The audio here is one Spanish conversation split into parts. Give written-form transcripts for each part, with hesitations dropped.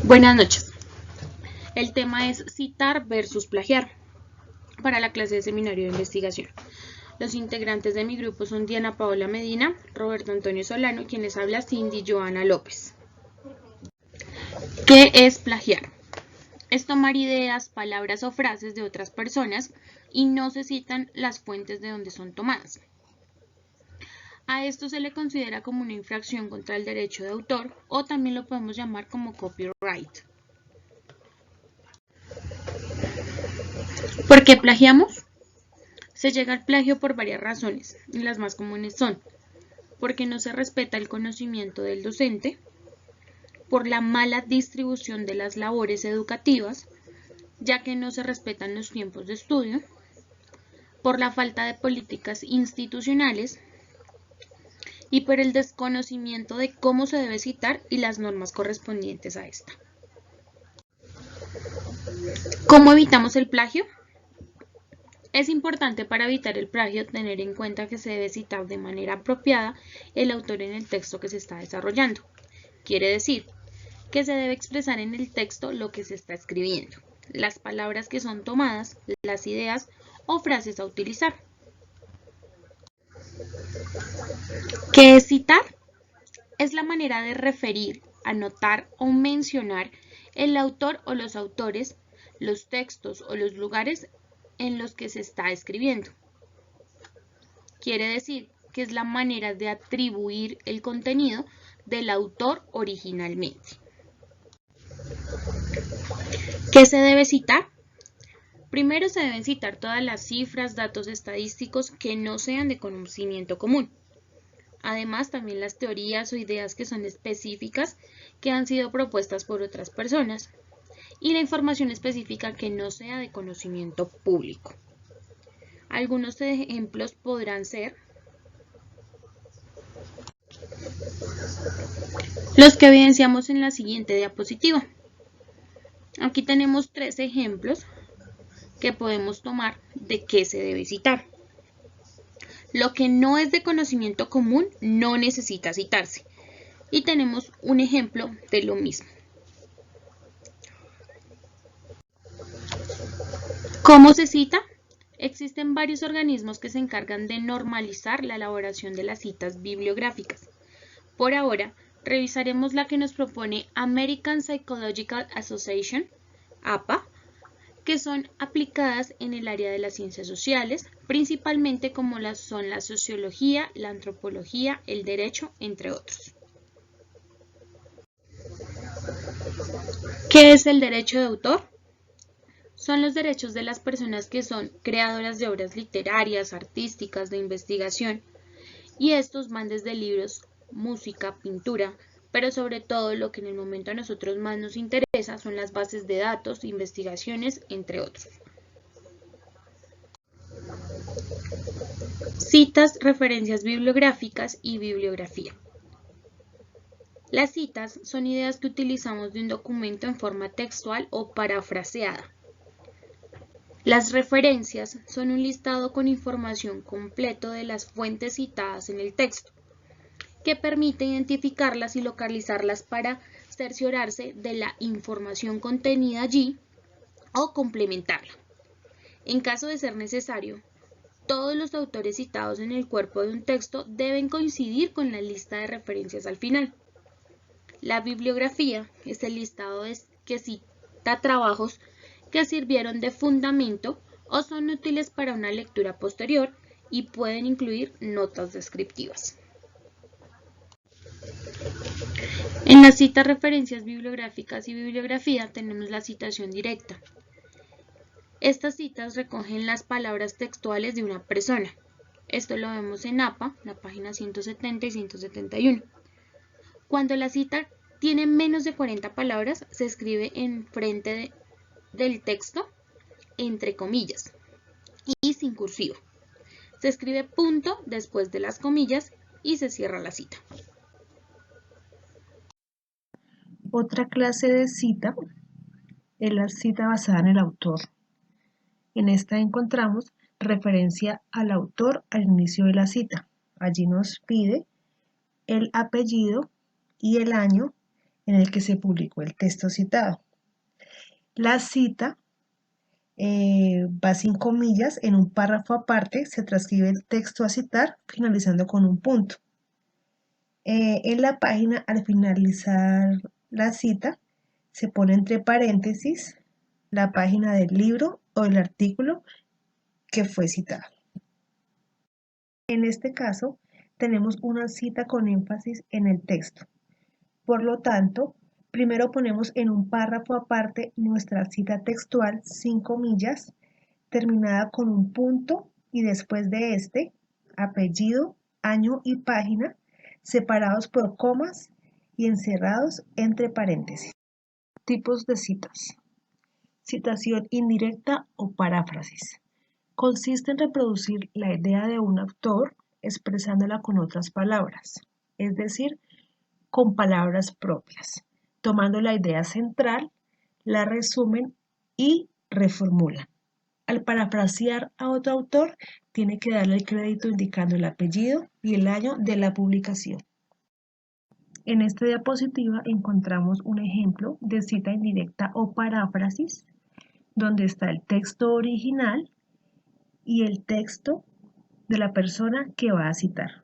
Buenas noches. El tema es citar versus plagiar para la clase de seminario de investigación. Los integrantes de mi grupo son Diana Paola Medina, Roberto Antonio Solano, quien les habla Cindy Joana López. ¿Qué es plagiar? Es tomar ideas, palabras o frases de otras personas y no se citan las fuentes de donde son tomadas. A esto se le considera como una infracción contra el derecho de autor o también lo podemos llamar como copyright. ¿Por qué plagiamos? Se llega al plagio por varias razones, y las más comunes son porque no se respeta el conocimiento del docente, por la mala distribución de las labores educativas, ya que no se respetan los tiempos de estudio, por la falta de políticas institucionales y por el desconocimiento de cómo se debe citar y las normas correspondientes a esta. ¿Cómo evitamos el plagio? Es importante para evitar el plagio tener en cuenta que se debe citar de manera apropiada el autor en el texto que se está desarrollando. Quiere decir que se debe expresar en el texto lo que se está escribiendo, las palabras que son tomadas, las ideas o frases a utilizar. ¿Qué es citar? Es la manera de referir, anotar o mencionar el autor o los autores, los textos o los lugares en los que se está escribiendo. Quiere decir que es la manera de atribuir el contenido del autor originalmente. ¿Qué se debe citar? Primero se deben citar todas las cifras, datos estadísticos que no sean de conocimiento común. Además, también las teorías o ideas que son específicas que han sido propuestas por otras personas y la información específica que no sea de conocimiento público. Algunos ejemplos podrán ser los que evidenciamos en la siguiente diapositiva. Aquí tenemos 3 ejemplos que podemos tomar de qué se debe citar. Lo que no es de conocimiento común no necesita citarse. Y tenemos un ejemplo de lo mismo. ¿Cómo se cita? Existen varios organismos que se encargan de normalizar la elaboración de las citas bibliográficas. Por ahora, revisaremos la que nos propone American Psychological Association, APA, que son aplicadas en el área de las ciencias sociales, principalmente como son la sociología, la antropología, el derecho, entre otros. ¿Qué es el derecho de autor? Son los derechos de las personas que son creadoras de obras literarias, artísticas, de investigación, y estos van desde libros, música, pintura, pero sobre todo lo que en el momento a nosotros más nos interesa son las bases de datos, investigaciones, entre otros. Citas, referencias bibliográficas y bibliografía. Las citas son ideas que utilizamos de un documento en forma textual o parafraseada. Las referencias son un listado con información completo de las fuentes citadas en el texto, que permite identificarlas y localizarlas para cerciorarse de la información contenida allí o complementarla. En caso de ser necesario, todos los autores citados en el cuerpo de un texto deben coincidir con la lista de referencias al final. La bibliografía es el listado que cita trabajos que sirvieron de fundamento o son útiles para una lectura posterior y pueden incluir notas descriptivas. En las citas, referencias bibliográficas y bibliografía tenemos la citación directa. Estas citas recogen las palabras textuales de una persona. Esto lo vemos en APA, la página 170 y 171. Cuando la cita tiene menos de 40 palabras, se escribe enfrente del texto entre comillas y sin cursiva. Se escribe punto después de las comillas y se cierra la cita. Otra clase de cita es la cita basada en el autor. En esta encontramos referencia al autor al inicio de la cita. Allí nos pide el apellido y el año en el que se publicó el texto citado. La cita va sin comillas, en un párrafo aparte se transcribe el texto a citar, finalizando con un punto. En la página, al finalizar la cita, se pone entre paréntesis la página del libro o el artículo que fue citado. En este caso, tenemos una cita con énfasis en el texto. Por lo tanto, primero ponemos en un párrafo aparte nuestra cita textual sin comillas, terminada con un punto y después de este, apellido, año y página, separados por comas y encerrados entre paréntesis. Tipos de citas. Citación indirecta o paráfrasis. Consiste en reproducir la idea de un autor expresándola con otras palabras, es decir, con palabras propias, tomando la idea central, la resumen y reformulan. Al parafrasear a otro autor, tiene que darle el crédito indicando el apellido y el año de la publicación. En esta diapositiva encontramos un ejemplo de cita indirecta o paráfrasis, donde está el texto original y el texto de la persona que va a citar.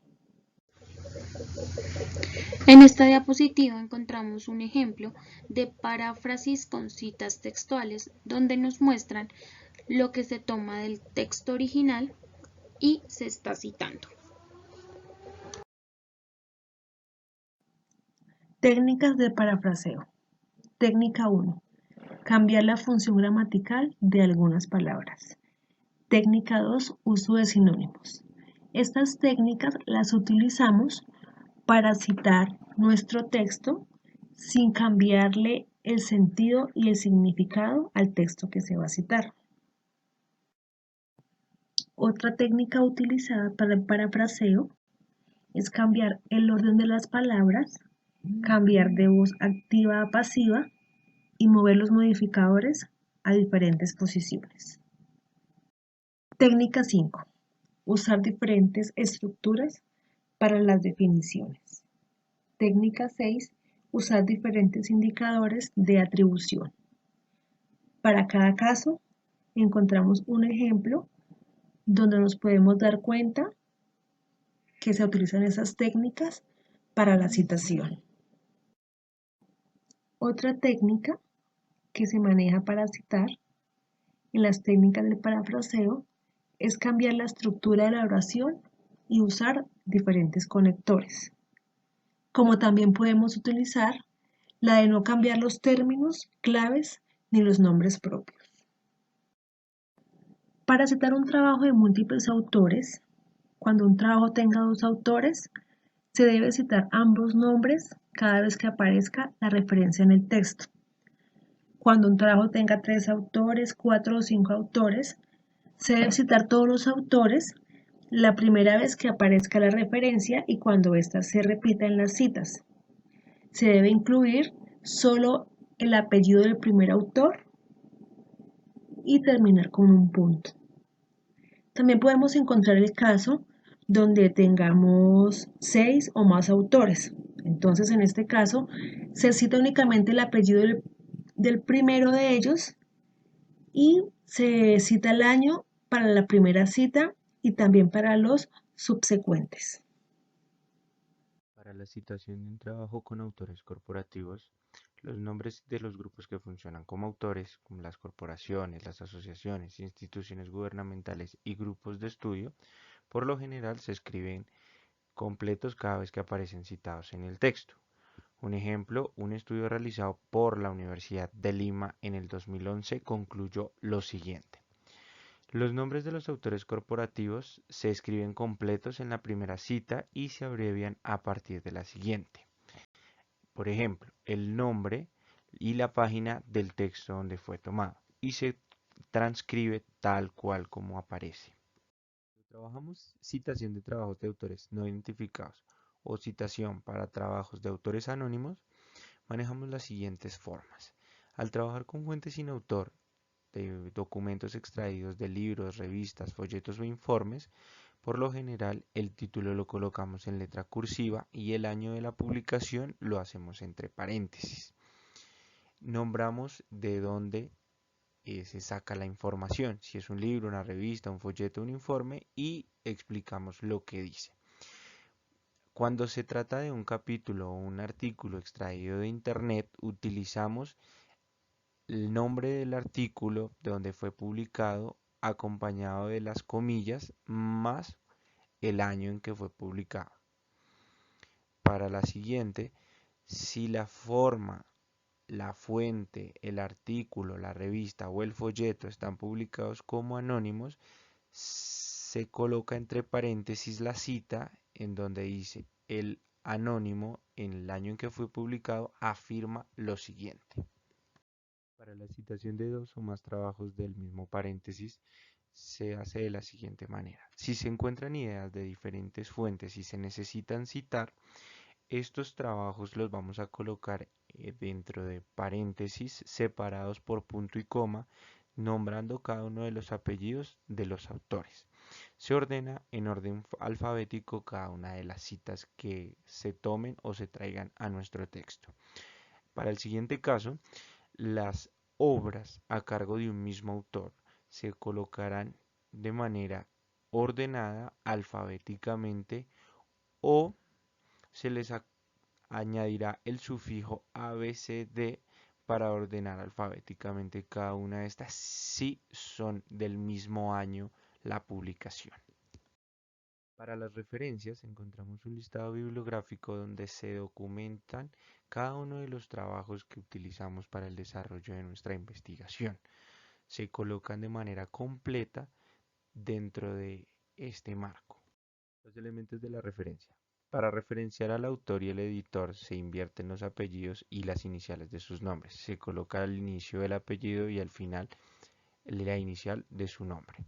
En esta diapositiva encontramos un ejemplo de paráfrasis con citas textuales, donde nos muestran lo que se toma del texto original y se está citando. Técnicas de parafraseo. Técnica 1. Cambiar la función gramatical de algunas palabras. Técnica 2. Uso de sinónimos. Estas técnicas las utilizamos para citar nuestro texto sin cambiarle el sentido y el significado al texto que se va a citar. Otra técnica utilizada para el parafraseo es cambiar el orden de las palabras, cambiar de voz activa a pasiva y mover los modificadores a diferentes posiciones. Técnica 5. Usar diferentes estructuras para las definiciones. Técnica 6. Usar diferentes indicadores de atribución. Para cada caso, encontramos un ejemplo donde nos podemos dar cuenta que se utilizan esas técnicas para la citación. Otra técnica que se maneja para citar en las técnicas del parafraseo es cambiar la estructura de la oración y usar diferentes conectores. Como también podemos utilizar la de no cambiar los términos, claves ni los nombres propios. Para citar un trabajo de múltiples autores, cuando un trabajo tenga dos autores, se debe citar ambos nombres cada vez que aparezca la referencia en el texto. Cuando un trabajo tenga 3 autores, 4 o 5 autores, se debe citar todos los autores la primera vez que aparezca la referencia y cuando ésta se repita en las citas. Se debe incluir solo el apellido del primer autor y terminar con un punto. También podemos encontrar el caso donde tengamos 6 o más autores. Entonces, en este caso, se cita únicamente el apellido del primero de ellos y se cita el año para la primera cita y también para los subsecuentes. Para la citación de un trabajo con autores corporativos, los nombres de los grupos que funcionan como autores, como las corporaciones, las asociaciones, instituciones gubernamentales y grupos de estudio, por lo general se escriben completos cada vez que aparecen citados en el texto. Un ejemplo, un estudio realizado por la Universidad de Lima en el 2011 concluyó lo siguiente. Los nombres de los autores corporativos se escriben completos en la primera cita y se abrevian a partir de la siguiente. Por ejemplo, el nombre y la página del texto donde fue tomado y se transcribe tal cual como aparece. Trabajamos citación de trabajos de autores no identificados o citación para trabajos de autores anónimos, manejamos las siguientes formas. Al trabajar con fuentes sin autor, de documentos extraídos de libros, revistas, folletos o informes, Por lo general, el título lo colocamos en letra cursiva y el año de la publicación lo hacemos entre paréntesis. Nombramos de dónde se saca la información, si es un libro, una revista, un folleto, un informe, y explicamos lo que dice. Cuando se trata de un capítulo o un artículo extraído de internet, utilizamos el nombre del artículo de donde fue publicado acompañado de las comillas más el año en que fue publicado. Para la siguiente, si la forma, la fuente, el artículo, la revista o el folleto están publicados como anónimos, se coloca entre paréntesis la cita en donde dice el anónimo en el año en que fue publicado afirma lo siguiente. Para la citación de dos o más trabajos del mismo paréntesis se hace de la siguiente manera. Si se encuentran ideas de diferentes fuentes y se necesitan citar, estos trabajos los vamos a colocar dentro de paréntesis separados por punto y coma, nombrando cada uno de los apellidos de los autores. Se ordena en orden alfabético cada una de las citas que se tomen o se traigan a nuestro texto. Para el siguiente caso, las obras a cargo de un mismo autor se colocarán de manera ordenada alfabéticamente o se les añadirá el sufijo ABCD para ordenar alfabéticamente cada una de estas si son del mismo año la publicación. Para las referencias encontramos un listado bibliográfico donde se documentan cada uno de los trabajos que utilizamos para el desarrollo de nuestra investigación. Se colocan de manera completa dentro de este marco. Los elementos de la referencia. Para referenciar al autor y el editor se invierten los apellidos y las iniciales de sus nombres. Se coloca al inicio el apellido y al final la inicial de su nombre.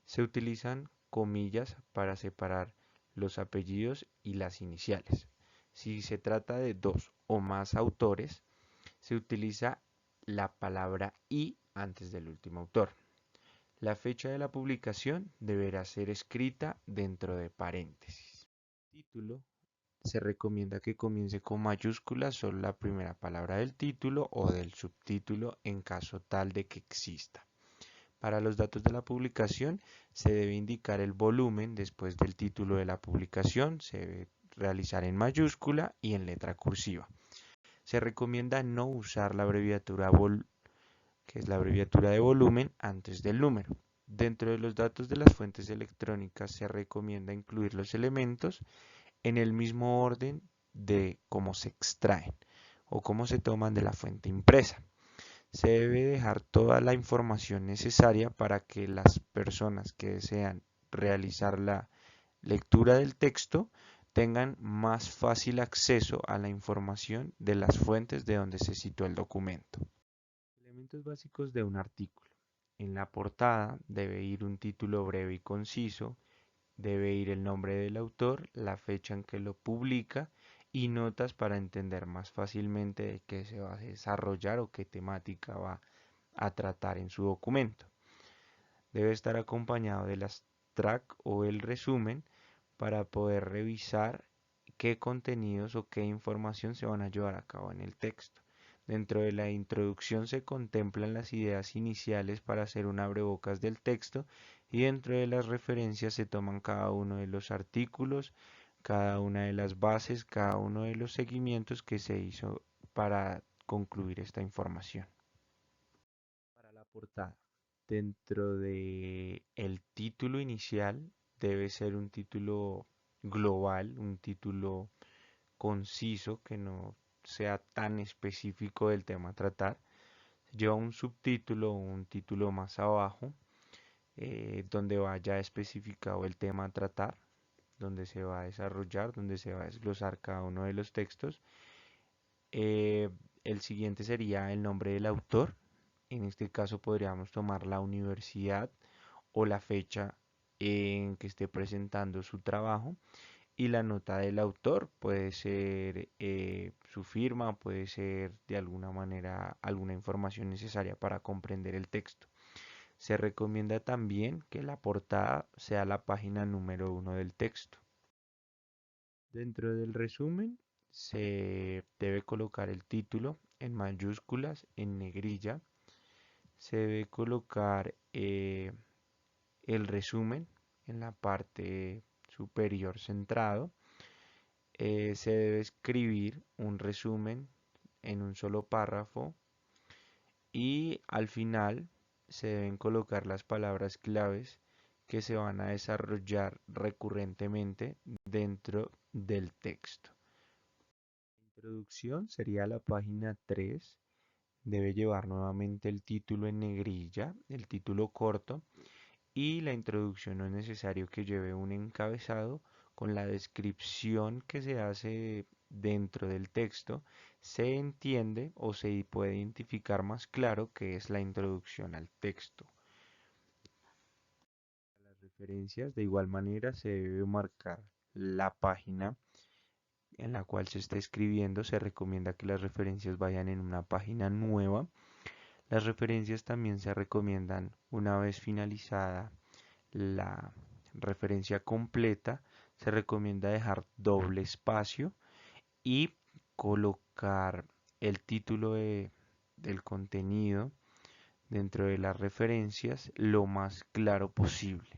Se utilizan comillas para separar los apellidos y las iniciales. Si se trata de dos o más autores, se utiliza la palabra y antes del último autor. La fecha de la publicación deberá ser escrita dentro de paréntesis. Título. Se recomienda que comience con mayúsculas solo la primera palabra del título o del subtítulo en caso tal de que exista. Para los datos de la publicación se debe indicar el volumen después del título de la publicación, se debe realizar en mayúscula y en letra cursiva. Se recomienda no usar la abreviatura que es la abreviatura de volumen antes del número. Dentro de los datos de las fuentes electrónicas se recomienda incluir los elementos en el mismo orden de cómo se extraen o cómo se toman de la fuente impresa. Se debe dejar toda la información necesaria para que las personas que desean realizar la lectura del texto tengan más fácil acceso a la información de las fuentes de donde se citó el documento. Elementos básicos de un artículo. En la portada debe ir un título breve y conciso, debe ir el nombre del autor, la fecha en que lo publica y notas para entender más fácilmente de qué se va a desarrollar o qué temática va a tratar en su documento. Debe estar acompañado del abstract o el resumen para poder revisar qué contenidos o qué información se van a llevar a cabo en el texto. Dentro de la introducción se contemplan las ideas iniciales para hacer un abrebocas del texto y dentro de las referencias se toman cada uno de los artículos, cada una de las bases, cada uno de los seguimientos que se hizo para concluir esta información. Para la portada, dentro de el título inicial debe ser un título global, un título conciso que no sea tan específico del tema a tratar. Lleva un subtítulo o un título más abajo donde vaya especificado el tema a tratar, donde se va a desarrollar, donde se va a desglosar cada uno de los textos. El siguiente sería el nombre del autor. En este caso podríamos tomar la universidad o la fecha en que esté presentando su trabajo. Y la nota del autor puede ser su firma, puede ser de alguna manera alguna información necesaria para comprender el texto. Se recomienda también que la portada sea la página número 1 del texto. Dentro del resumen se debe colocar el título en mayúsculas, en negrilla. Se debe colocar el resumen en la parte superior centrado. Se debe escribir un resumen en un solo párrafo y al final se deben colocar las palabras claves que se van a desarrollar recurrentemente dentro del texto. La introducción sería la página 3. Debe llevar nuevamente el título en negrilla, el título corto, y la introducción no es necesario que lleve un encabezado con la descripción que se hace dentro del texto. Se entiende o se puede identificar más claro que es la introducción al texto. Las referencias, de igual manera, se debe marcar la página en la cual se está escribiendo. Se recomienda que las referencias vayan en una página nueva. Las referencias también se recomiendan una vez finalizada la referencia completa. Se recomienda dejar doble espacio y colocar el título del contenido dentro de las referencias lo más claro posible.